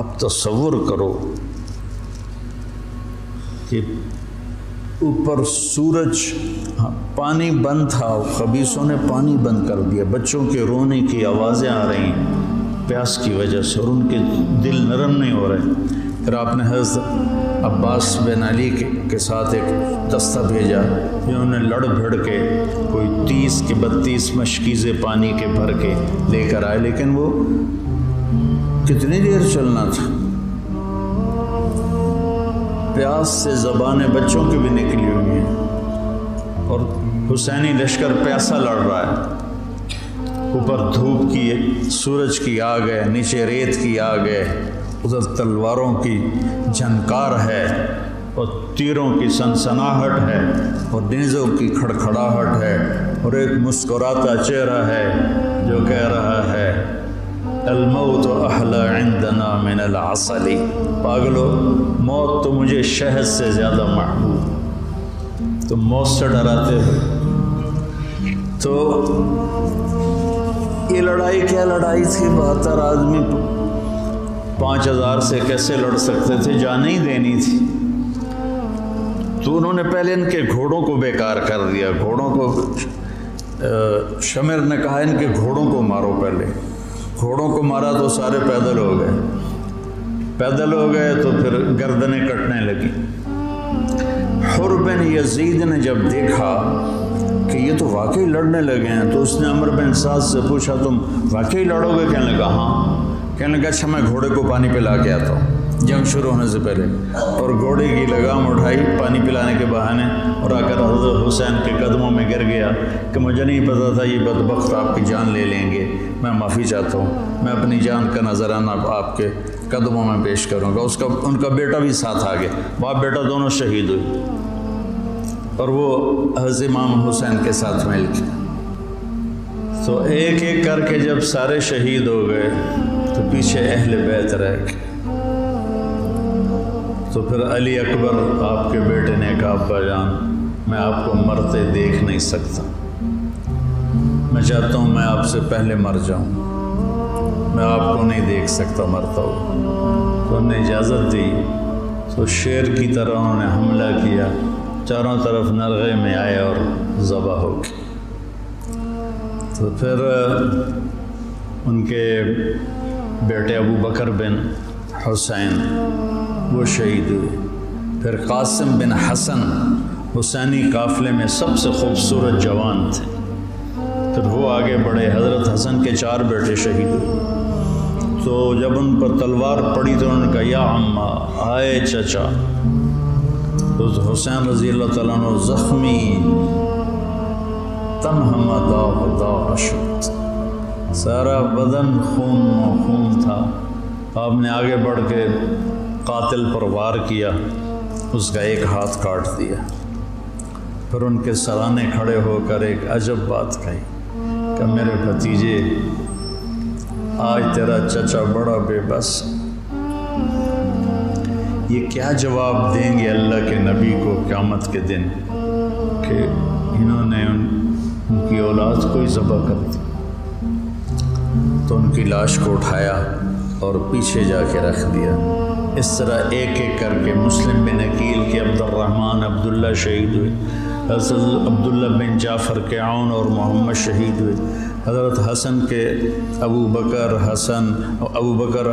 اب تصور کرو کہ اوپر سورج، پانی بند تھا، خبیثوں نے پانی بند کر دیا، بچوں کے رونے کی آوازیں آ رہی ہیں پیاس کی وجہ سے، اور ان کے دل نرم نہیں ہو رہے۔ پھر آپ نے حضرت عباس بن علی کے ساتھ ایک دستہ بھیجا، جنہوں نے لڑ بھڑ کے کوئی 30 کے 32 مشکیزیں پانی کے بھر کے لے کر آئے، لیکن وہ کتنی دیر چلنا تھا، پیاس سے زبانیں بچوں کی بھی نکلی ہوئی ہیں، اور حسینی لشکر پیاسا لڑ رہا ہے، اوپر دھوپ کی، سورج کی آگ ہے، نیچے ریت کی آگ ہے، ادھر تلواروں کی جھنکار ہے اور تیروں کی سنسناہٹ ہے اور نیزوں کی کھڑکھڑاہٹ ہے، اور ایک مسکراتا چہرہ ہے جو کہہ رہا ہے الموت احلی عندنا من العسل، پاگلو موت تو مجھے شہد سے زیادہ محبوب، تم موت سے ڈراتے ہو۔ تو یہ لڑائی کیا لڑائی تھی، 72 آدمی 5000 سے کیسے لڑ سکتے تھے، جان ہی دینی تھی۔ تو انہوں نے پہلے ان کے گھوڑوں کو بیکار کر دیا، گھوڑوں کو، شمر نے کہا ان کے گھوڑوں کو مارو، پہلے گھوڑوں کو مارا تو سارے پیدل ہو گئے، پیدل ہو گئے تو پھر گردنیں کٹنے لگی۔ حر بن یزید نے جب دیکھا کہ یہ تو واقعی لڑنے لگے ہیں، تو اس نے عمرو بن سعد سے پوچھا تم واقعی لڑو گے؟ کہنے لگا ہاں۔ کہنے لگا اچھا میں گھوڑے کو پانی پلا کے آتا ہوں جنگ شروع ہونے سے پہلے، اور گھوڑے کی لگام اٹھائی پانی پلانے کے بہانے، اور آ کر حضرت حسین کے قدموں میں گر گیا کہ مجھے نہیں پتا تھا یہ بدبخت آپ کی جان لے لیں گے، میں معافی چاہتا ہوں، میں اپنی جان کا نذرانہ آپ کے قدموں میں پیش کروں گا۔ ان کا بیٹا بھی ساتھ آ گیا، باپ بیٹا دونوں شہید ہوئے، اور وہ حضرت امام حسین کے ساتھ مل کے۔ تو ایک ایک کر کے جب سارے شہید ہو گئے تو پیچھے اہل بیت رہ گئے۔ تو پھر علی اکبر آپ کے بیٹے نے کہا ابا جان میں آپ کو مرتے دیکھ نہیں سکتا، میں چاہتا ہوں میں آپ سے پہلے مر جاؤں، میں آپ کو نہیں دیکھ سکتا مرتا ہوں۔ تو انہوں نے اجازت دی، تو شیر کی طرح انہوں نے حملہ کیا، چاروں طرف نرغے میں آئے اور ذبح ہو گئے۔ تو پھر ان کے بیٹے ابو بکر بن حسین وہ شہید ہوئے، پھر قاسم بن حسن حسینی قافلے میں سب سے خوبصورت جوان تھے، پھر وہ آگے بڑھے، حضرت حسن کے 4 بیٹے شہید ہوئے۔ تو جب ان پر تلوار پڑی تو انہوں نے کہا یا عمّا، آئے چچا۔ تو حسین رضی اللہ تعالیٰ عنہ زخمی تنہم داغ شد، سارا بدن خون و خون تھا۔ آپ نے آگے بڑھ کے قاتل پر وار کیا، اس کا ایک ہاتھ کاٹ دیا، پھر ان کے سرانے کھڑے ہو کر ایک عجب بات کہی کہ میرے بھتیجے آج تیرا چچا بڑا بے بس، یہ کیا جواب دیں گے اللہ کے نبی کو قیامت کے دن کہ انہوں نے ان کی اولاد کو ہی ذبح کر دی۔ تو ان کی لاش کو اٹھایا اور پیچھے جا کے رکھ دیا۔ اس طرح ایک ایک کر کے مسلم بن عقیل کے عبد الرحمن عبداللہ شہید ہوئے، حضرت عبداللہ بن جعفر کے عون اور محمد شہید ہوئے، حضرت حسن کے ابو بکر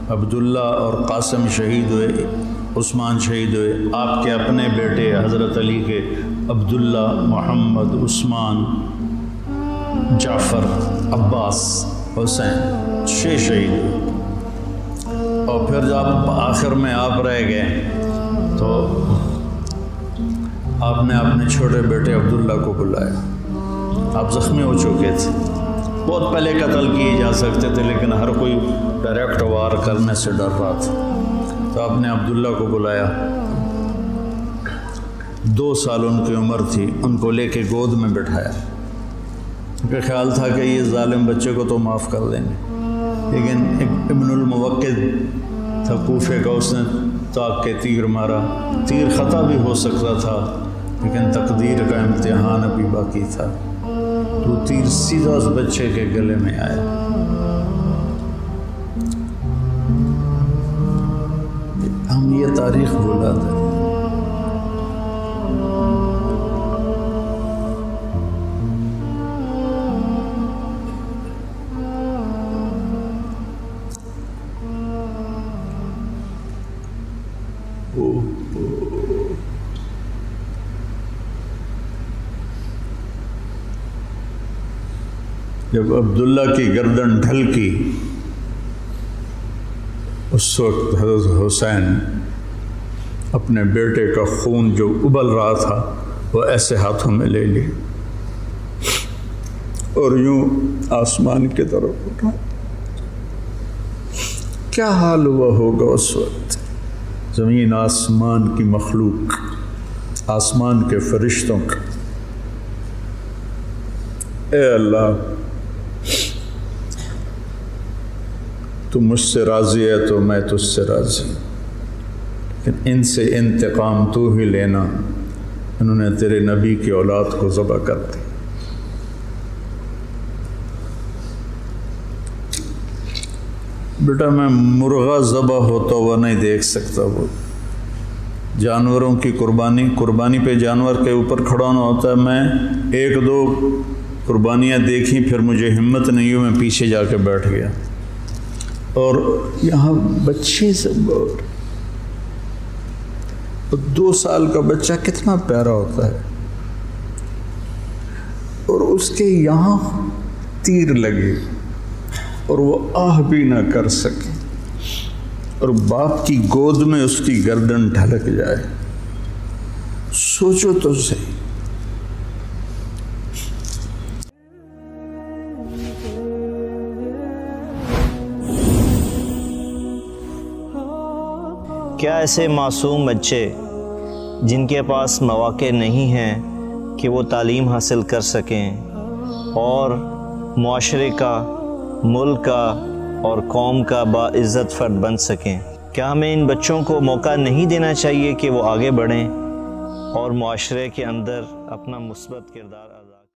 عبداللہ اور قاسم شہید ہوئے، عثمان شہید ہوئے، آپ کے اپنے بیٹے حضرت علی کے عبداللہ، محمد، عثمان، جعفر، عباس، حسین 6 شہید ہوئے۔ اور پھر جب آخر میں آپ رہ گئے تو آپ نے اپنے چھوٹے بیٹے عبداللہ کو بلایا، آپ زخمی ہو چکے تھے، بہت پہلے قتل کیے جا سکتے تھے لیکن ہر کوئی ڈائریکٹ وار کرنے سے ڈر رہا تھا، تو آپ نے عبداللہ کو بلایا، 2 سال ان کی عمر تھی، ان کو لے کے گود میں بٹھایا، ان کا خیال تھا کہ یہ ظالم بچے کو تو معاف کر دیں گے، لیکن ابن الموقد تھا کوفے کا، اس نے تاک کے تیر مارا، تیر خطا بھی ہو سکتا تھا لیکن تقدیر کا امتحان ابھی باقی تھا، تو تیر سیدھا اس بچے کے گلے میں آیا، یہ تاریخ بھلا دے. جب عبداللہ کی گردن ڈھلکی اس وقت حضرت حسین اپنے بیٹے کا خون جو ابل رہا تھا وہ ایسے ہاتھوں میں لے لی اور یوں آسمان کی طرف اٹھا. کیا حال ہوا ہوگا اس وقت زمین آسمان کی مخلوق، آسمان کے فرشتوں کا. اے اللہ، تو مجھ سے راضی ہے تو میں تجھ سے راضی، لیکن ان سے انتقام تو ہی لینا. انہوں نے تیرے نبی کی اولاد کو ذبح کر دی. بیٹا میں مرغا ذبح ہوتا ہوا نہیں دیکھ سکتا. وہ جانوروں کی قربانی پہ جانور کے اوپر کھڑا ہونا ہوتا ہے. میں ایک دو قربانیاں دیکھیں پھر مجھے ہمت نہیں ہوئی، میں پیچھے جا کے بیٹھ گیا. اور یہاں بچے سے 2 سال کا بچہ کتنا پیارا ہوتا ہے، اور اس کے یہاں تیر لگے اور وہ آہ بھی نہ کر سکے، اور باپ کی گود میں اس کی گردن ڈھلک جائے. سوچو تو صحیح. کیا ایسے معصوم بچے جن کے پاس مواقع نہیں ہیں کہ وہ تعلیم حاصل کر سکیں اور معاشرے کا، ملک کا اور قوم کا باعزت فرد بن سکیں، کیا ہمیں ان بچوں کو موقع نہیں دینا چاہیے کہ وہ آگے بڑھیں اور معاشرے کے اندر اپنا مثبت کردار